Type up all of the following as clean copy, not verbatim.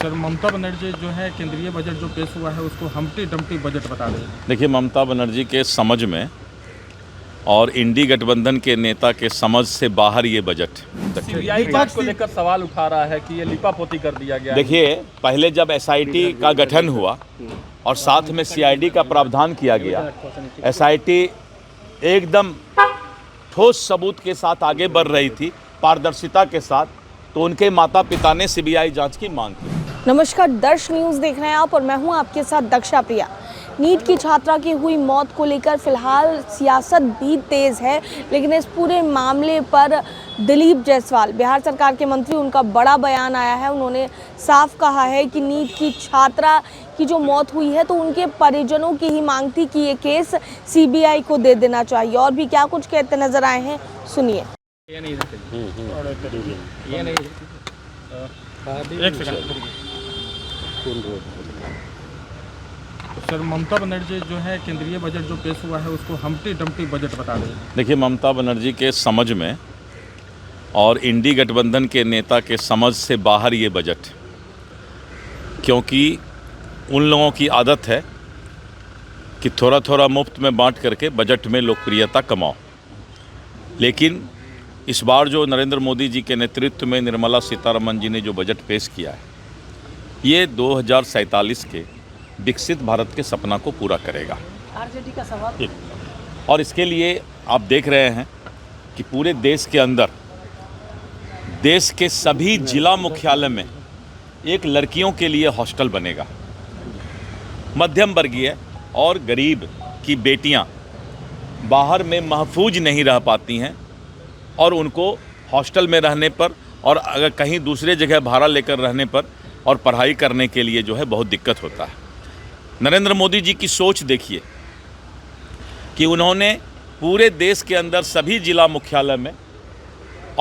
Sir, Mamata Banerjee जो है केंद्रीय बजट जो पेश हुआ है उसको हम्टी डम्टी बजट बता रहे हैं। देखिए, ममता बनर्जी के समझ में और इंडी गठबंधन के नेता के समझ से बाहर ये बजट। सीबीआई जांच को लेकर सवाल उठा रहा है कि ये लिपापोती कर दिया गया है। देखिए, पहले जब एसआईटी का गठन हुआ और साथ में सीआईडी का प्रावधान किया गया, एसआईटी एकदम ठोस सबूत के साथ आगे बढ़ रही थी, पारदर्शिता के साथ, तो उनके माता पिता ने सीबीआई जांच की मांग की। नमस्कार, दर्श न्यूज़ देख रहे हैं आप और मैं हूं आपके साथ दक्षा प्रिया। नीट की छात्रा की हुई मौत को लेकर फिलहाल सियासत भी तेज है, लेकिन इस पूरे मामले पर दिलीप जायसवाल, बिहार सरकार के मंत्री, उनका बड़ा बयान आया है। उन्होंने साफ कहा है कि नीट की छात्रा की जो मौत हुई है तो उनके परिजनों की ही मांग थी कि ये केस सीबीआई को दे देना चाहिए। और भी क्या कुछ कहते नजर आए हैं, सुनिए। एक सेकंड। सर, ममता बनर्जी जो है केंद्रीय बजट जो पेश हुआ है उसको हम्टी डम्टी बजट बता रहे हैं। देखिए, ममता बनर्जी के समझ में और इंडी गठबंधन के नेता के समझ से बाहर ये बजट, क्योंकि उन लोगों की आदत है कि थोड़ा थोड़ा मुफ्त में बांट करके बजट में लोकप्रियता कमाओ। लेकिन इस बार जो नरेंद्र मोदी जी के नेतृत्व में निर्मला सीतारमण जी ने जो बजट पेश किया है, ये 2047 के विकसित भारत के सपना को पूरा करेगा। आरजेडी का सवाल। और इसके लिए आप देख रहे हैं कि पूरे देश के अंदर, देश के सभी जिला मुख्यालय में एक लड़कियों के लिए हॉस्टल बनेगा। मध्यम वर्गीय और गरीब की बेटियां बाहर में महफूज नहीं रह पाती हैं और उनको हॉस्टल में रहने पर और अगर कहीं दूसरे जगह भाड़ा लेकर रहने पर और पढ़ाई करने के लिए जो है बहुत दिक्कत होता है। नरेंद्र मोदी जी की सोच देखिए कि उन्होंने पूरे देश के अंदर सभी जिला मुख्यालय में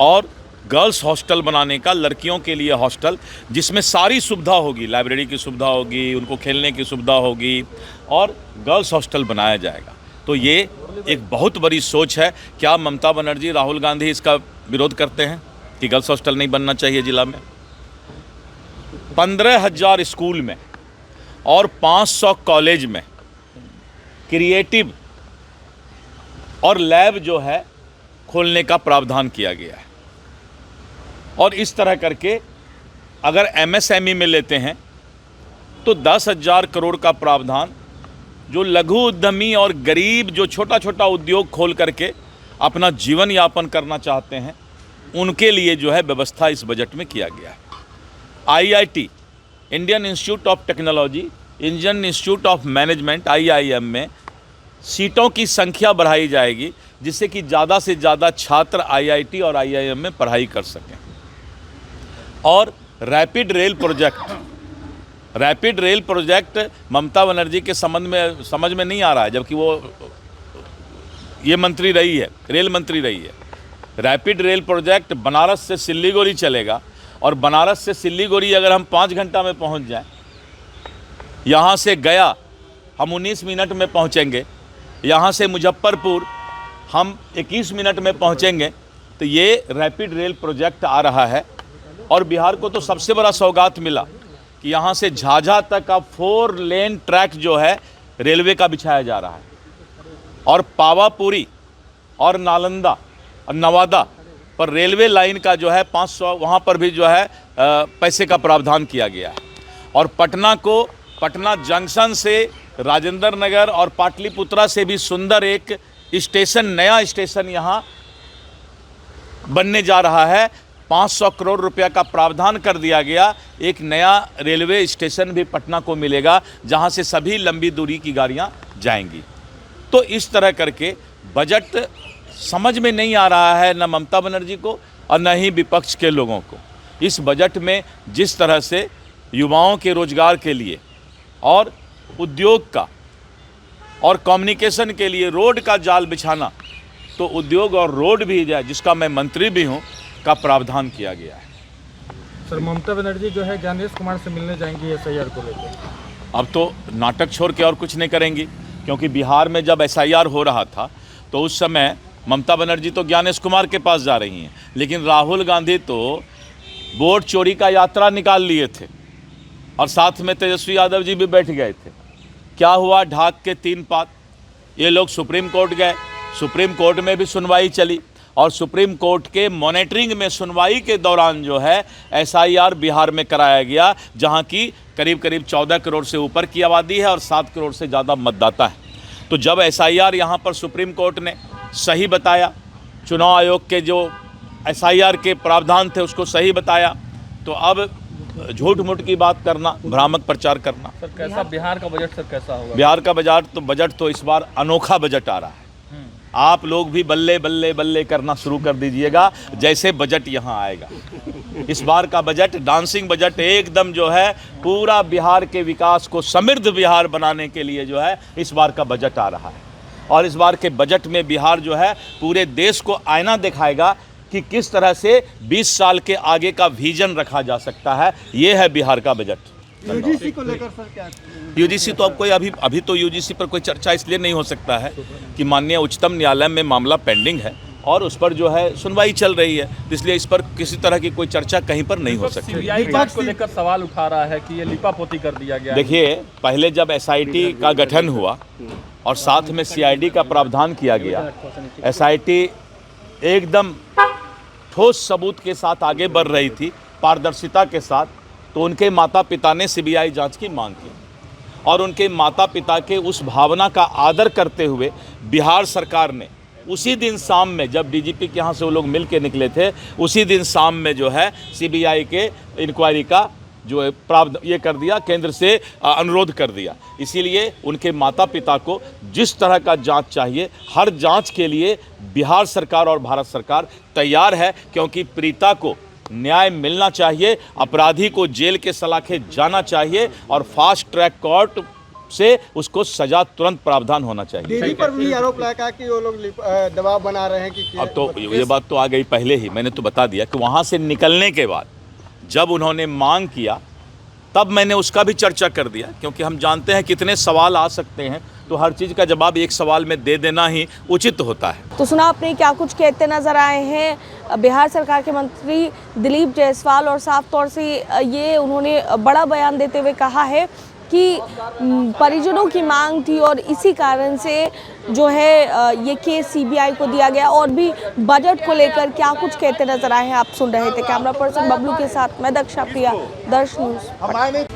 और गर्ल्स हॉस्टल बनाने का, लड़कियों के लिए हॉस्टल जिसमें सारी सुविधा होगी, लाइब्रेरी की सुविधा होगी, उनको खेलने की सुविधा होगी और गर्ल्स हॉस्टल बनाया जाएगा। तो ये एक बहुत बड़ी सोच है। क्या ममता बनर्जी, राहुल गांधी इसका विरोध करते हैं कि गर्ल्स हॉस्टल नहीं बनना चाहिए जिला में? 15,000 स्कूल में और 500 कॉलेज में क्रिएटिव और लैब जो है खोलने का प्रावधान किया गया है। और इस तरह करके अगर एमएसएमई में लेते हैं तो 10,000 करोड़ का प्रावधान, जो लघु उद्यमी और गरीब जो छोटा छोटा उद्योग खोल करके अपना जीवन यापन करना चाहते हैं, उनके लिए जो है व्यवस्था इस बजट में किया गया है। IIT, Indian institute of technology, Indian institute of management, IIM में सीटों की संख्या बढ़ाई जाएगी जिससे कि ज़्यादा से ज़्यादा छात्र आईआईटी और आईआईएम में पढ़ाई कर सकें। और rapid rail project Mamata Banerjee के समझ में नहीं आ रहा है, जबकि वो ये मंत्री रही है, रेल मंत्री रही है। रैपिड रेल प्रोजेक्ट बनारस से सिल्लीगुड़ी चलेगा और बनारस से सिल्लीगुड़ी अगर हम 5 घंटा में पहुंच जाएं, यहाँ से गया हम 19 मिनट में पहुँचेंगे, यहाँ से मुजफ्फरपुर हम 21 मिनट में पहुँचेंगे। तो ये रैपिड रेल प्रोजेक्ट आ रहा है। और बिहार को तो सबसे बड़ा सौगात मिला कि यहाँ से झाझा तक का 4 लेन ट्रैक जो है रेलवे का बिछाया जा रहा है। और पावापुरी और नालंदा और नवादा पर रेलवे लाइन का जो है 500, वहाँ पर भी जो है पैसे का प्रावधान किया गया है। और पटना को, पटना जंक्शन से राजेंद्र नगर और पाटलिपुत्रा से भी सुंदर एक स्टेशन, नया स्टेशन यहाँ बनने जा रहा है। 500 करोड़ रुपया का प्रावधान कर दिया गया। एक नया रेलवे स्टेशन भी पटना को मिलेगा जहां से सभी लंबी दूरी की गाड़ियां जाएंगी। तो इस तरह करके बजट समझ में नहीं आ रहा है न ममता बनर्जी को और न ही विपक्ष के लोगों को। इस बजट में जिस तरह से युवाओं के रोजगार के लिए और उद्योग का और कम्युनिकेशन के लिए रोड का जाल बिछाना, तो उद्योग और रोड भी जाए, जिसका मैं मंत्री भी हूँ, का प्रावधान किया गया है। सर, ममता बनर्जी जो है ज्ञानेश कुमार से मिलने जाएंगी एसआईआर को लेकर। अब तो नाटक छोड़ के और कुछ नहीं करेंगी, क्योंकि बिहार में जब एसआईआर हो रहा था तो उस समय ममता बनर्जी तो ज्ञानेश कुमार के पास जा रही हैं, लेकिन राहुल गांधी तो वोट चोरी का यात्रा निकाल लिए थे और साथ में तेजस्वी यादव जी भी बैठ गए थे। क्या हुआ? ढाक के 3 पात। ये लोग सुप्रीम कोर्ट गए, सुप्रीम कोर्ट में भी सुनवाई चली और सुप्रीम कोर्ट के मॉनिटरिंग में सुनवाई के दौरान जो है SIR बिहार में कराया गया, जहां की करीब करीब 14 करोड़ से ऊपर की आबादी है और 7 करोड़ से ज़्यादा मतदाता है। तो जब SIR यहाँ पर सुप्रीम कोर्ट ने सही बताया, चुनाव आयोग के जो SIR के प्रावधान थे उसको सही बताया, तो अब झूठ मूठ की बात करना, भ्रामक प्रचार करना। सर कैसा बिहार का बजट सर कैसा होगा? बिहार का बजट तो इस बार अनोखा बजट आ रहा है। आप लोग भी बल्ले बल्ले बल्ले करना शुरू कर दीजिएगा जैसे बजट यहाँ आएगा। इस बार का बजट डांसिंग बजट एकदम जो है पूरा बिहार के विकास को समृद्ध बिहार बनाने के लिए जो है इस बार का बजट आ रहा है। और इस बार के बजट में बिहार जो है पूरे देश को आईना दिखाएगा कि किस तरह से 20 साल के आगे का विजन रखा जा सकता है। ये है बिहार का बजट। यूजीसी को लेकर सर क्या? यूजीसी तो अब कोई अभी तो यूजीसी पर कोई चर्चा इसलिए नहीं हो सकता है कि माननीय उच्चतम न्यायालय में मामला पेंडिंग है और उस पर जो है सुनवाई चल रही है, इसलिए इस पर किसी तरह की कोई चर्चा कहीं पर नहीं हो सकती। सीबीआई जांच को लेकर सवाल उठा रहा है कि ये लिपापोती कर दिया गया। देखिए, पहले जब SIT का गठन हुआ और साथ में CID का प्रावधान किया गया, SIT एकदम ठोस सबूत के साथ आगे बढ़ रही थी, पारदर्शिता के साथ, तो उनके माता पिता ने CBI जांच की मांग की और उनके माता पिता के उस भावना का आदर करते हुए बिहार सरकार ने उसी दिन शाम में, जब DGP के यहाँ से वो लोग मिल के निकले थे, उसी दिन शाम में जो है CBI के इंक्वायरी का जो ये कर दिया, केंद्र से अनुरोध कर दिया। इसीलिए उनके माता पिता को जिस तरह का जांच चाहिए, हर जांच के लिए बिहार सरकार और भारत सरकार तैयार है, क्योंकि पीड़िता को न्याय मिलना चाहिए, अपराधी को जेल के सलाखे जाना चाहिए और फास्ट ट्रैक कोर्ट से उसको सजा तुरंत प्रावधान होना चाहिए। DG पर भी आरोप लगा कि वो लोग दबाव बना रहे हैं कि अब तो ये बात तो आ गई पहले ही, मैंने तो बता दिया कि वहाँ से निकलने के बाद जब उन्होंने मांग किया तब मैंने उसका भी चर्चा कर दिया, क्योंकि हम जानते हैं कितने सवाल आ सकते हैं, तो हर चीज़ का जवाब एक सवाल में दे देना ही उचित होता है। तो सुना आपने क्या कुछ कहते नजर आए हैं बिहार सरकार के मंत्री दिलीप जायसवाल, और साफ तौर से ये उन्होंने बड़ा बयान देते हुए कहा है कि परिजनों की मांग थी और इसी कारण से जो है ये केस CBI को दिया गया। और भी बजट को लेकर क्या कुछ कहते नजर आए हैं आप सुन रहे थे। कैमरा पर्सन बबलू के साथ मैं दक्षा प्रिया, दर्श न्यूज़।